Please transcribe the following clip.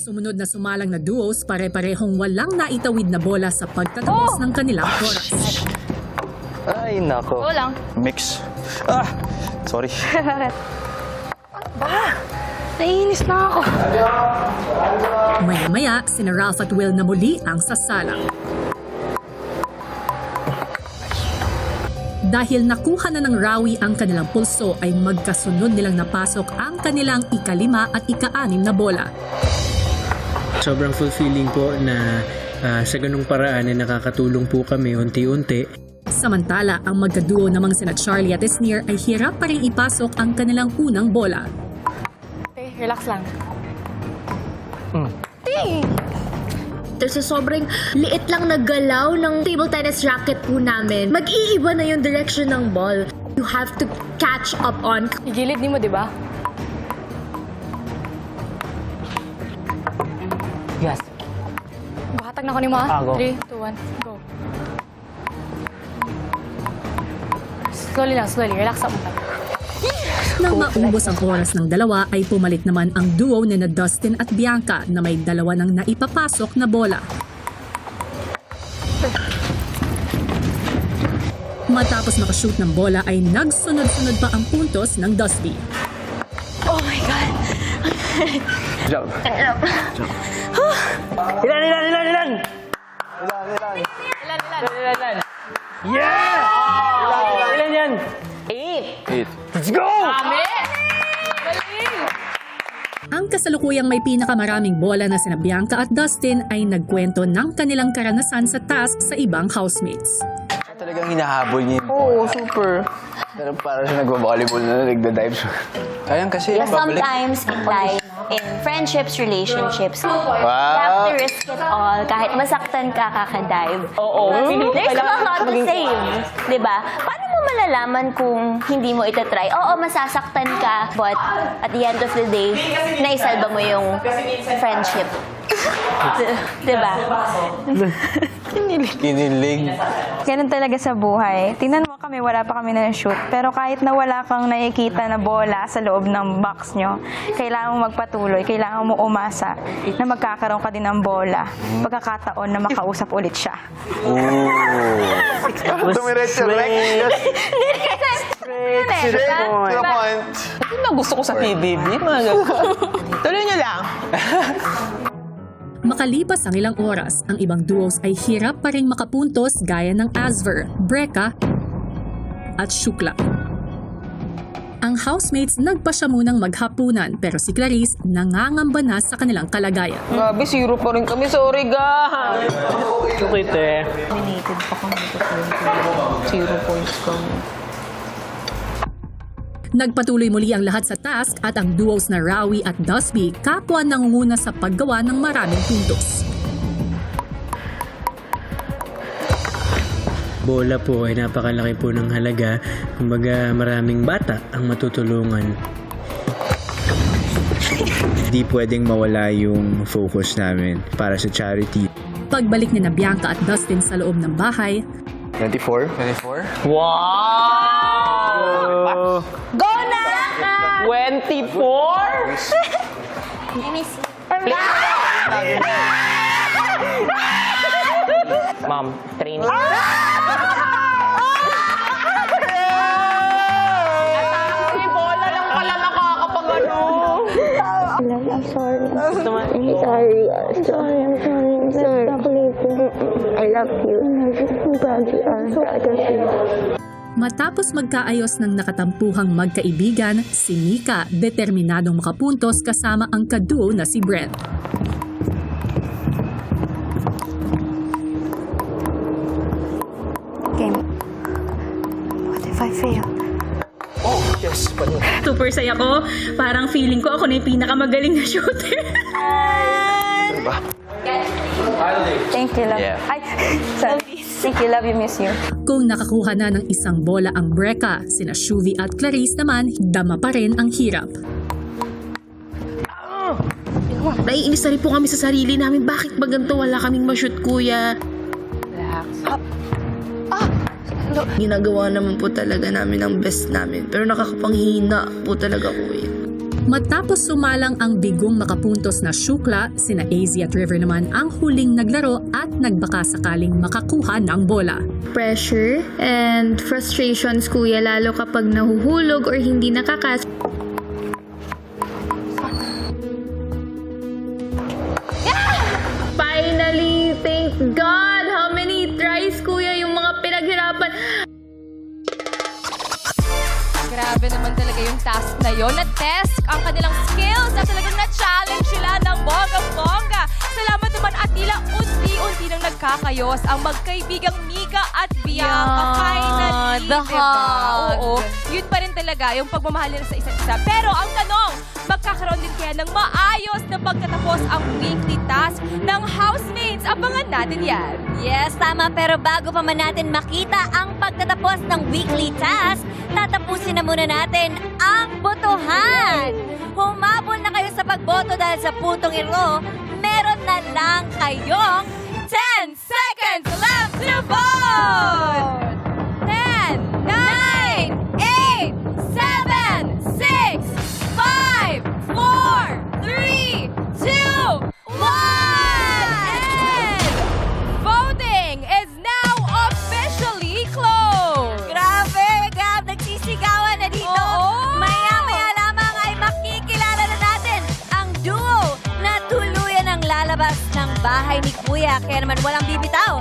Sumunod na sumalang na duos pare-parehong walang naitawid na bola sa pagtatapos ng kanilang oras. Ay, nako. Oo lang. Mix. Sorry. Naiinis na ako. Maya-maya, sina Ralph at Will na muli ang sasalang. Dahil nakuha na ng Rawi ang kanilang pulso ay magkasunod nilang napasok ang kanilang ika-5 at ika-6 na bola. Sobrang fulfilling po na sa ganung paraan ay nakakatulong po kami unti-unti. Samantala, ang magkaduo namang sina Charlie at Esnir ay hirap pa rin ipasok ang kanilang unang bola. Okay, relax lang. Sa sobrang liit lang na galaw ng table tennis racket po namin, mag-iiba na yung direction ng ball. You have to catch up on. Igilid ni mo, di ba? Yes. Bahatag na ko ni mo, ha? Go. 3, 2, 1, go. Slowly lang, slowly. Relax up mo lang. Nang maubos ang oras ng dalawa ay pumalit naman ang duo ni na Dustin at Bianca na may dalawa ng naipapasok na bola. Matapos makashoot ng bola ay nagsunod-sunod pa ang puntos ng Dusty. Oh my God! Jump. Ilan? Ilan? Yeah! Ilan yan? 8. Let's go! Dami! Galing! Ang kasalukuyang may pinakamaraming bola na sina Bianca at Dustin ay nagkwento ng kanilang karanasan sa task sa ibang housemates. Talagang hinahabol niya. Oo, super. Pero para siya nagbabalibol na nagda-dive. Ayan kasi, Yeah, babalik. sometimes in life, in friendships, relationships, you have Wow! to risk it all. Kahit masaktan ka, kakadive. Oo. There's no how to save. Diba? Paano mo malalaman kung hindi mo itatry? Oo, masasaktan ka, but at the end of the day, naisalba mo yung friendship. Diba? Kinilig. Ganun talaga sa buhay. Tingnan mo kami, wala pa kami na-shoot. Pero kahit na wala kang nakikita na bola sa loob ng box nyo, kailangan mo magpatuloy, kailangan mo umasa na magkakaroon ka din ng bola. Pagkakataon na makausap ulit siya. Tumiretso, right? Zero point. Yun ang gusto ko sa PBB, mga ganun. Tuloy nyo lang. Makalipas ang ilang oras, ang ibang duos ay hirap pa rin makapuntos gaya ng Asver, Breka at Shukla. Ang housemates nagpasya munang maghapunan pero si Clarice nangangamba na sa kanilang kalagayan. Grabe, 0 pa rin kami. Sorry, ga. Okay, te. Dominated pa kami. 0 points kami. Nagpatuloy muli ang lahat sa task at ang duos na Rawi at Dusby kapwa nangunguna sa paggawa ng maraming puntos. Bola po ay napakalaki po ng halaga. Kumbaga maraming bata ang matutulungan. Hindi pwedeng mawala yung focus namin para sa charity. Pagbalik ni na Bianca at Dustin sa loob ng bahay, 24? Wow! Go na! 24? Ma'am, training. May bola lang pala nakakapagano. I'm sorry. I love you. I'm proud of you. matapos magkaayos ng nakatampuhang magkaibigan, si Nika determinadong makapuntos kasama ang kaduo na si Brent. Game. What if I fail? Oh, yes. Super saya ko. Parang feeling ko ako na yung pinakamagaling na shooter. Thank you, love. Yeah. Ay, sorry. Thank you, love you, miss you. Kung nakakuha na ng isang bola ang Breka, sina Shuvi at Clarice naman, dama pa rin ang hirap. Naiinis na rin po kami sa sarili namin. Bakit ba ganito wala kaming ma-shoot, kuya? Ginagawa naman po talaga namin ang best namin. Pero nakakapanghina po talaga, kuya. Matapos sumalang ang bigong makapuntos na Shukla, sina AZ at River naman ang huling naglaro at nagbaka sakaling makakuha ng bola. Pressure and frustrations, kuya, lalo kapag nahuhulog or hindi nakakas. Finally, thank God! How many tries, kuya, yung mga pinaghirapan? Grabe naman talaga yung task na yon. Na-test ang kanilang skills at talagang na-challenge sila ng bonggang-bongga. Salamat naman at tila unti-unti nang nagkakayos ang magkaibigang Mika at Bianca. Finally, the diba? hug. Oo, yun pa rin talaga yung pagmamahal nila sa isa't isa. Pero ang tanong, magkakaroon din kaya ng maayos na pagtatapos ang weekly task ng housemates? Abangan natin yan. Yes, tama. Pero bago pa man natin makita ang pagtatapos ng weekly task, tatapusin na muna natin ang botohan. Humabol na kayo sa pagboto dahil sa puntong ito, meron na lang kayong 10 seconds left to vote! 10, 9, 8, 7, 6, 5, 4, 3, 2, 1! And voting is now officially closed! Grabe, Gab! Nagsisigawan na dito. Oo. Maya-maya lamang ay makikilala na natin ang duo na tuluyan ang lalabas ng bahay ni Kuya. Kaya naman walang bibitaw.